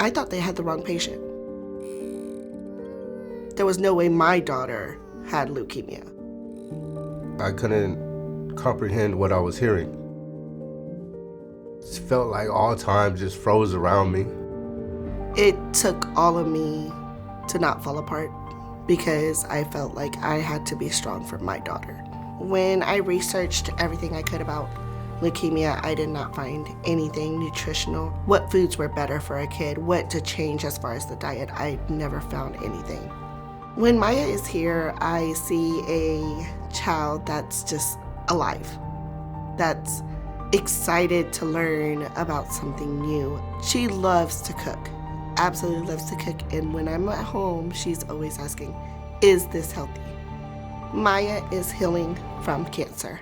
I thought they had the wrong patient. There was no way my daughter had leukemia. I couldn't comprehend what I was hearing. It felt like all time just froze around me. It took all of me to not fall apart because I felt like I had to be strong for my daughter. When I researched everything I could about leukemia, I did not find anything nutritional. What foods were better for a kid, what to change as far as the diet, I never found anything. When Maya is here, I see a child that's just alive, that's excited to learn about something new. She loves to cook, absolutely loves to cook, and when I'm at home, she's always asking, is this healthy? Maya is healing from cancer.